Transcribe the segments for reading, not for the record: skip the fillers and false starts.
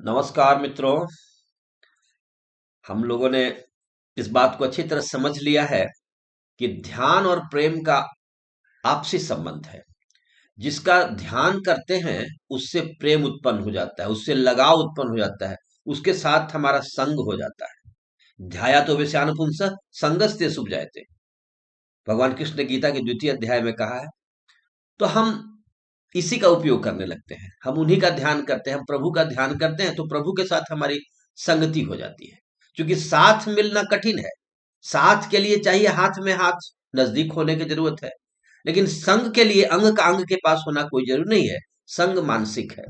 नमस्कार मित्रों। हम लोगों ने इस बात को अच्छी तरह समझ लिया है कि ध्यान और प्रेम का आपसी संबंध है। जिसका ध्यान करते हैं उससे प्रेम उत्पन्न हो जाता है, उससे लगाव उत्पन्न हो जाता है, उसके साथ हमारा संग हो जाता है। ध्याया तो विषयान पुंसः संगस्ते शुभ जायते, भगवान कृष्ण ने गीता के द्वितीय अध्याय में कहा है। तो हम इसी का उपयोग करने लगते हैं, हम उन्हीं का ध्यान करते हैं, हम प्रभु का ध्यान करते हैं तो प्रभु के साथ हमारी संगति हो जाती है। क्योंकि साथ मिलना कठिन है, साथ के लिए चाहिए हाथ में हाथ, नजदीक होने की जरूरत है। लेकिन संग के लिए अंग का अंग के पास होना कोई जरूरी नहीं है। संग मानसिक है।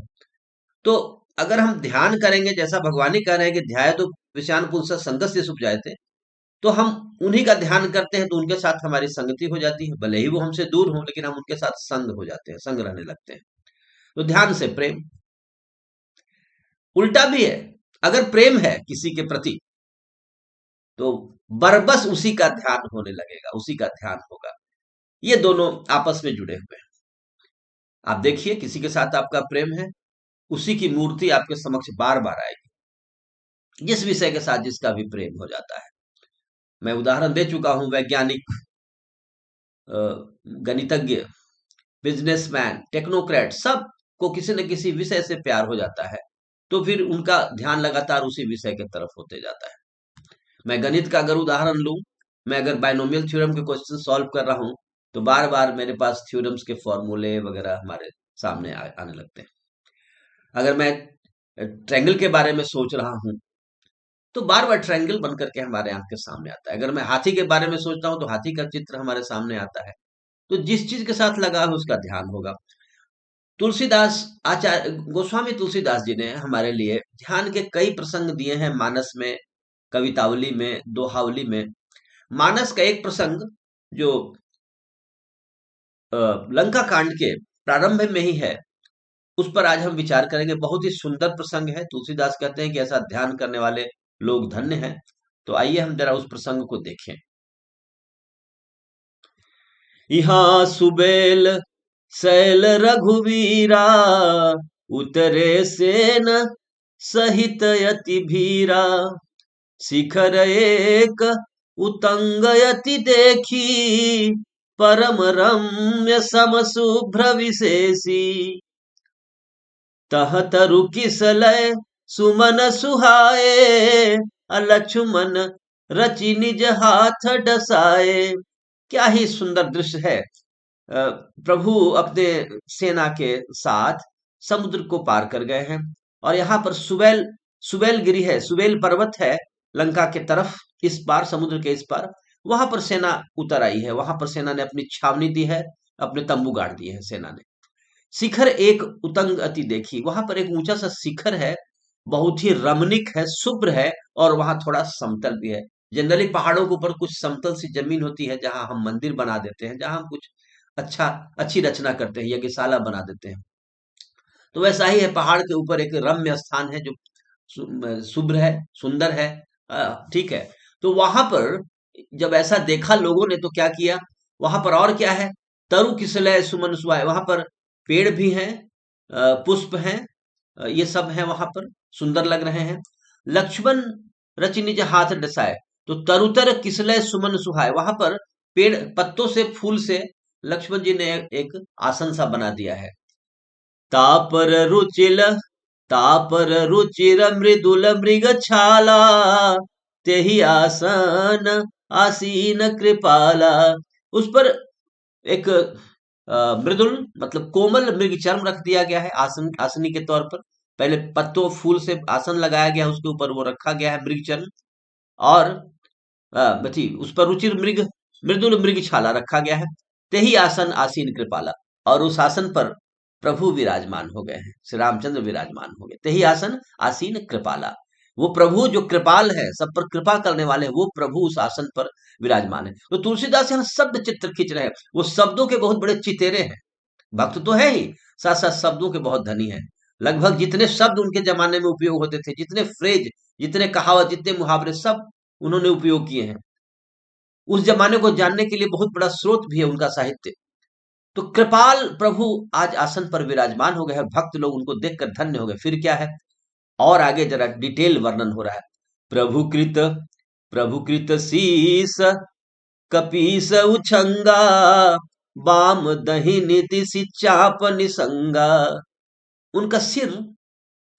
तो अगर हम ध्यान करेंगे, जैसा भगवान ही कह रहे हैं कि ध्याय तो विषयान पुंसः संगस्य सुख जायते, तो हम उन्हीं का ध्यान करते हैं तो उनके साथ हमारी संगति हो जाती है। भले ही वो हमसे दूर हो, लेकिन हम उनके साथ संग हो जाते हैं, संग रहने लगते हैं। तो ध्यान से प्रेम। उल्टा भी है, अगर प्रेम है किसी के प्रति तो बरबस उसी का ध्यान होने लगेगा, उसी का ध्यान होगा। ये दोनों आपस में जुड़े हुए हैं। आप देखिए, किसी के साथ आपका प्रेम है, उसी की मूर्ति आपके समक्ष बार बार आएगी। जिस विषय के साथ जिसका भी प्रेम हो जाता है। मैं उदाहरण दे चुका हूं, वैज्ञानिक, अ, गणितज्ञ, बिजनेसमैन, टेक्नोक्रेट, सब को किसी न किसी विषय से प्यार हो जाता है। तो फिर उनका ध्यान लगातार उसी विषय की तरफ होते जाता है। मैं गणित का अगर उदाहरण लूं, मैं अगर बाइनोमियल थ्योरम के क्वेश्चन सॉल्व कर रहा हूं तो बार बार मेरे पास थ्योरम्स के फॉर्मूले वगैरह हमारे सामने आने लगते हैं। अगर मैं ट्रायंगल के बारे में सोच रहा हूं तो बार बार ट्रायंगल बन करके हमारे आंख के सामने आता है। अगर मैं हाथी के बारे में सोचता हूं तो हाथी का चित्र हमारे सामने आता है। तो जिस चीज के साथ लगा है उसका ध्यान होगा। तुलसीदास, आचार्य गोस्वामी तुलसीदास जी ने हमारे लिए ध्यान के कई प्रसंग दिए हैं, मानस में, कवितावली में, दोहावली में। मानस का एक प्रसंग जो लंका कांड के प्रारंभ में ही है, उस पर आज हम विचार करेंगे। बहुत ही सुंदर प्रसंग है। तुलसीदास कहते हैं कि ऐसा ध्यान करने वाले लोग धन्य हैं। तो आइए हम जरा उस प्रसंग को देखें। यहाँ सुबेल शैल रघुवीरा, उतरे सेन सहित यति भीरा, शिखर एक उतंग यति देखी, परम रम्य सम शुभ्र विशेषी, तह तरु किसलय सुमन सुहाए, अलक्ष्मण रचि निज हाथ डसाए। क्या ही सुंदर दृश्य है। प्रभु अपने सेना के साथ समुद्र को पार कर गए हैं और यहाँ पर सुबेल, सुबेल गिरी है, सुबेल पर्वत है लंका के तरफ, इस पार, समुद्र के इस पार। वहां पर सेना उतर आई है, वहां पर सेना ने अपनी छावनी दी है, अपने तंबू गाड़ दिए हैं सेना ने। शिखर एक उतंग अति देखी, वहां पर एक ऊंचा सा शिखर है, बहुत ही रमणीक है, शुभ्र है, और वहां थोड़ा समतल भी है। जनरली पहाड़ों के ऊपर कुछ समतल सी जमीन होती है जहां हम मंदिर बना देते हैं, जहां हम कुछ अच्छा, अच्छी रचना करते हैं, यज्ञशाला बना देते हैं। तो वैसा ही है, पहाड़ के ऊपर एक रम्य स्थान है जो शुभ्र है, सुंदर है। ठीक है। तो वहां पर जब ऐसा देखा लोगों ने तो क्या किया, वहां पर और क्या है, तरु किसलय सुमन सुहाए, वहां पर पेड़ भी हैं, पुष्प हैं, ये सब हैं वहां पर, सुंदर लग रहे हैं। लक्ष्मण रचि निज हाथ डसाए, तो तरुतर किसलय सुमन सुहाए, वहां पर पेड़ पत्तों से, फूल से लक्ष्मण जी ने एक आसन सा बना दिया है। तापर रुचिल, तापर रुचिर मृदुल मृग छाला, तेहि आसन आसीन कृपाला। उस पर एक मृदुल मतलब कोमल मृग चर्म रख दिया गया है आसन, आसनी के तौर पर। पहले पत्तों फूल से आसन लगाया गया, उसके ऊपर वो रखा गया है मृग चर्म। और बची उस पर रुचिर मृग, मृदुल मृग छाला रखा गया है। तेहि आसन आसीन कृपाला, और उस आसन पर प्रभु विराजमान हो गए हैं, श्री रामचंद्र विराजमान हो गए। तेहि आसन आसीन कृपाला, वो प्रभु जो कृपाल है, सब पर कृपा करने वाले हैं, वो प्रभु उस आसन पर विराजमान है। तो तुलसीदास यहाँ शब्द चित्र खींच रहे हैं, वो शब्दों के बहुत बड़े चितेरे हैं। भक्त तो है ही, साथ साथ शब्दों के बहुत धनी है। लगभग जितने शब्द उनके जमाने में उपयोग होते थे, जितने फ्रेज, जितने कहावत, जितने मुहावरे, सब उन्होंने उपयोग किए हैं। उस जमाने को जानने के लिए बहुत बड़ा स्रोत भी है उनका साहित्य। तो कृपाल प्रभु आज आसन पर विराजमान हो गए हैं, भक्त लोग उनको देखकर धन्य हो गए। फिर क्या है, और आगे जरा डिटेल वर्णन हो रहा है। प्रभुकृत शीस कपीस उछंगा, बाम दहिनी दिशि चाप निसंगा। उनका सिर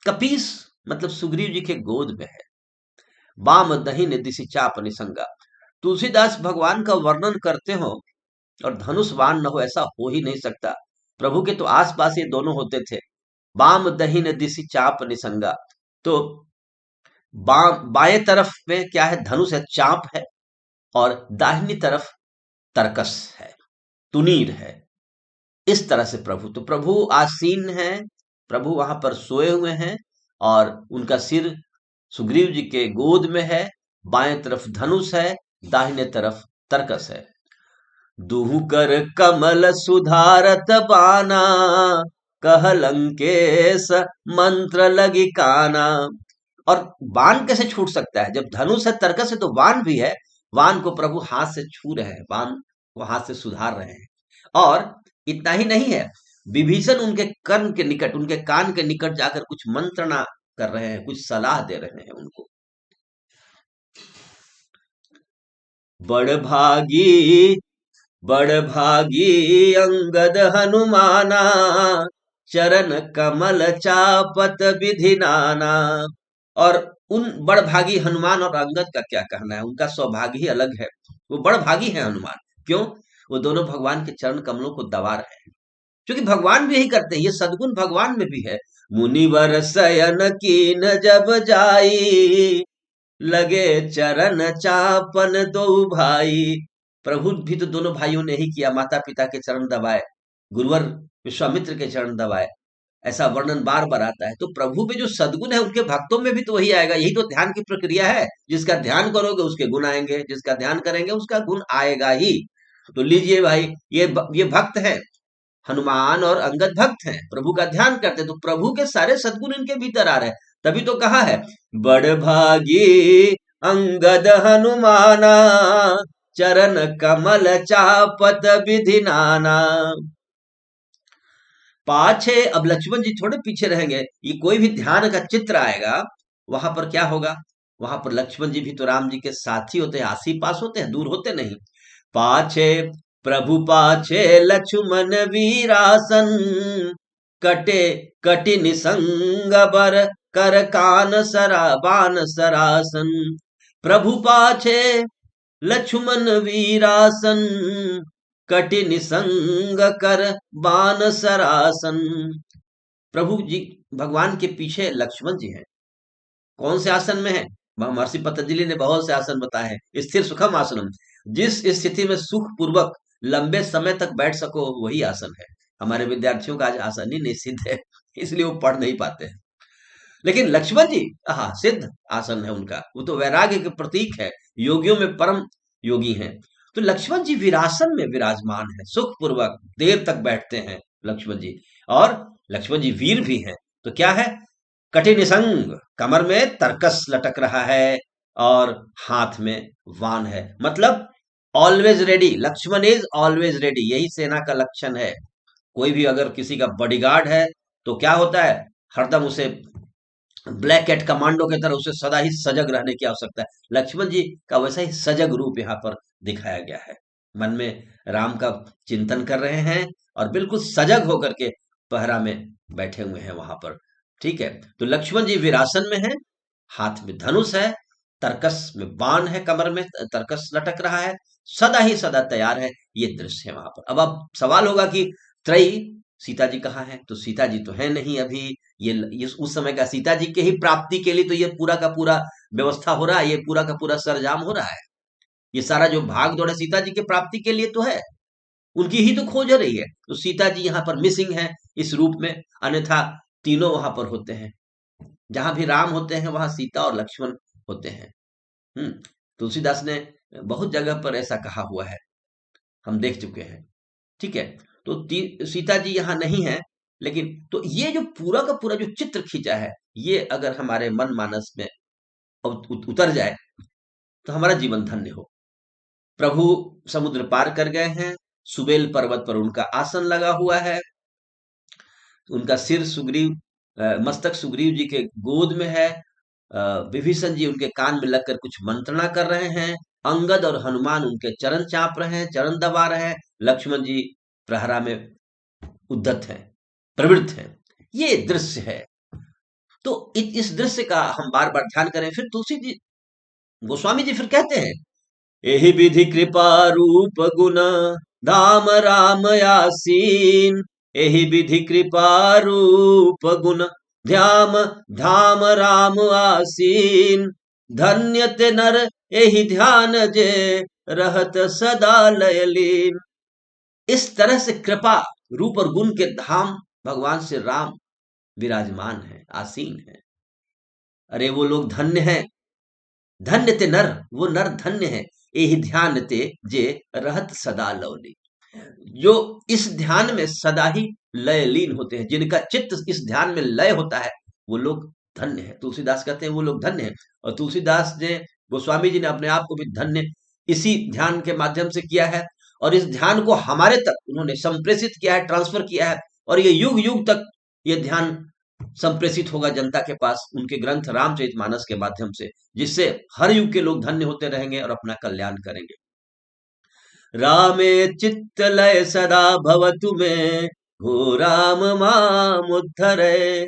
कपीस मतलब सुग्रीव जी के गोद में है, बाम दहिनी दिशि चाप निसंगा। तुलसीदास भगवान का वर्णन करते हो और धनुष बाण न हो, ऐसा हो ही नहीं सकता। प्रभु के तो आसपास ये दोनों होते थे, बाम दहिन दिशि चाप निसंगा। तो बाएं तरफ में क्या है, धनुष है, चाप है, और दाहिनी तरफ तरकस है, तुनीर है। इस तरह से प्रभु आसीन है, प्रभु वहां पर सोए हुए हैं, और उनका सिर सुग्रीव जी के गोद में है, बाएं तरफ धनुष है, दाहिने तरफ तरकस है। दुहु कर कमल सुधारत बाना, कह लंकेश मंत्र लगी काना। और बाण कैसे छूट सकता है, जब धनुष है, तरकस है, तो बाण भी है। बाण को प्रभु हाथ से छू रहे हैं, बाण को हाथ से सुधार रहे हैं। और इतना ही नहीं है, विभीषण उनके कर्ण के निकट, उनके कान के निकट जाकर कुछ मंत्रणा कर रहे हैं, कुछ सलाह दे रहे हैं उनको। बड़ भागी अंगद हनुमाना, चरण कमल चापत विधि नाना। और उन बड़ भागी हनुमान और अंगद का क्या कहना है, उनका सौभाग्य ही अलग है। वो बड़ भागी है हनुमान, क्यों? वो दोनों भगवान के चरण कमलों को दबा रहे हैं, क्योंकि भगवान भी यही करते हैं, ये सद्गुण भगवान में भी है। मुनिवर शयन कीन जब जाई, लगे चरण चापन दो भाई। प्रभु भी तो दोनों भाइयों ने ही किया, माता पिता के चरण दबाए, गुरुवर विश्वामित्र के चरण दबाए, ऐसा वर्णन बार बार आता है। तो प्रभु में जो सद्गुण है, उनके भक्तों में भी तो वही आएगा। यही तो ध्यान की प्रक्रिया है, जिसका ध्यान करोगे उसके गुण आएंगे, जिसका ध्यान करेंगे उसका गुण आएगा ही। तो लीजिए भाई, ये भक्त है, हनुमान और अंगद भक्त हैं, प्रभु का ध्यान करते हैं, तो प्रभु के सारे सद्गुण इनके भीतर आ रहे हैं। तभी तो कहा है, बड़ भागी अंगद हनुमाना, चरण कमल चापत विधि नाना। पाछे, अब लक्ष्मण जी थोड़े पीछे रहेंगे, ये कोई भी ध्यान का चित्र आएगा, वहां पर क्या होगा, वहां पर लक्ष्मण जी भी तो राम जी के साथी होते हैं, आस ही पास होते हैं, दूर होते नहीं। पाछे प्रभु पाछे लक्ष्मण वीरासन, कटे कटि निसंग बर कर कान सरा बान सरासन। प्रभु पाछे लक्ष्मण वीरासन, कटि निसंग कर बान सरासन। प्रभु जी, भगवान के पीछे लक्ष्मण जी हैं, कौन से आसन में है? महर्षि पतंजलि ने बहुत से आसन बताए हैं। स्थिर सुखम आसनम, जिस स्थिति में सुख पूर्वक लंबे समय तक बैठ सको, वही आसन है। हमारे विद्यार्थियों का आज आसन ही नहीं सिद्ध है, इसलिए वो पढ़ नहीं पाते हैं। लेकिन लक्ष्मण जी, हाँ, सिद्ध आसन है उनका, वो तो वैराग्य के प्रतीक है, योगियों में परम योगी हैं। तो लक्ष्मण जी वीरासन में विराजमान है, सुख पूर्वक देर तक बैठते हैं लक्ष्मण जी। और लक्ष्मण जी वीर भी हैं। तो क्या है, कठिन संग, कमर में तरकस लटक रहा है, और हाथ में वान है, मतलब always ready. Lakshman is always ready, यही सेना का लक्षण है। कोई भी अगर किसी का बॉडीगार्ड है, तो क्या होता है, हरदम उसे ब्लैक कैट कमांडो की तरह उसे सदा ही सजग रहने की आवश्यकता है। लक्ष्मण जी का वैसा ही सजग रूप यहाँ पर दिखाया गया है, मन में राम का चिंतन कर रहे हैं, और बिल्कुल सजग होकर के पहरा में बैठे हुए हैं वहां पर। ठीक है, तो लक्ष्मण जी विरासन में है, हाथ में धनुष है, तरकस में बाण है, कमर में तरकस लटक रहा है, सदा ही सदा तैयार है। ये दृश्य है वहां पर। अब सवाल होगा कि त्रयी सीता जी कहाँ है? तो सीता जी तो है नहीं अभी। ये उस समय का सीता जी के ही प्राप्ति के लिए तो ये पूरा का पूरा व्यवस्था हो रहा है, ये पूरा का पूरा सरजाम हो रहा है। ये सारा जो भाग दौड़ है सीता जी के प्राप्ति के लिए तो है, उनकी ही तो खोज हो रही है। तो सीता जी यहाँ पर मिसिंग है इस रूप में, अन्यथा तीनों वहां पर होते हैं। जहां भी राम होते हैं वहां सीता और लक्ष्मण होते हैं। तुलसीदास ने बहुत जगह पर ऐसा कहा हुआ है, हम देख चुके हैं। ठीक है, तो सीता जी यहाँ नहीं है, लेकिन तो ये जो पूरा का पूरा जो चित्र खींचा है, ये अगर हमारे मन मानस में उतर जाए, तो हमारा जीवन धन्य हो। प्रभु समुद्र पार कर गए हैं, सुबेल पर्वत पर उनका आसन लगा हुआ है, उनका सिर सुग्रीव मस्तक सुग्रीव जी के गोद में है। विभीषण जी उनके कान में लगकर कुछ मंत्रणा कर रहे हैं। अंगद और हनुमान उनके चरण चाप रहे हैं, चरण दबा रहे हैं। लक्ष्मण जी प्रहरा में उद्धत हैं, प्रवृत्त हैं। ये दृश्य है। तो इस दृश्य का हम बार बार ध्यान करें। फिर तुलसी जी गोस्वामी जी फिर कहते हैं, एहि विधि कृपा रूप गुण धाम राम आसीन। एहि विधि कृपा रूप गुण ध्याम धाम राम आसीन। धन्य ते नर एहि ध्यान जे रहत सदा लय लीन। इस तरह से कृपा रूप और गुण के धाम भगवान श्री राम विराजमान है, आसीन है। अरे वो लोग धन्य हैं। धन्य ते नर, वो नर धन्य है। यही ध्यान ते जे रहत सदा लवली, जो इस ध्यान में सदा ही लय लीन होते हैं, जिनका चित्त इस ध्यान में लय होता है, वो लोग धन्य है। तुलसीदास कहते हैं वो लोग धन्य है। और तुलसीदास ने, गोस्वामी जी ने अपने आप को भी धन्य इसी ध्यान के माध्यम से किया है। और इस ध्यान को हमारे तक उन्होंने संप्रेषित किया है, ट्रांसफर किया है। और ये युग युग तक ये ध्यान संप्रेषित होगा जनता के पास उनके ग्रंथ रामचरितमानस के माध्यम से, जिससे हर युग के लोग धन्य होते रहेंगे और अपना कल्याण करेंगे। रामे चित्त लय सदा भवतु मे, हो राम मामुद्धरे।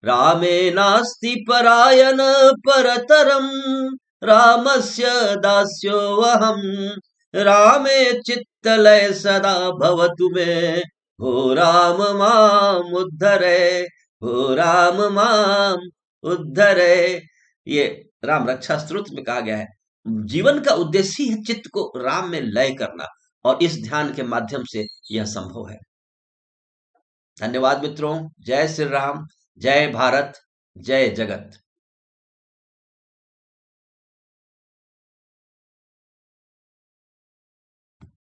रामे नास्ति परायण परतरम, रामस्य दास्योऽहम्। रामे चित्त लय सदा भवतु मे, हो राम मामुद्धरे, हो राम माम उद्धरे। ये राम रक्षा स्तोत्र में कहा गया है। जीवन का उद्देश्य ही है चित्त को राम में लय करना, और इस ध्यान के माध्यम से यह संभव है। धन्यवाद मित्रों। जय श्री राम, जय भारत, जय जगत।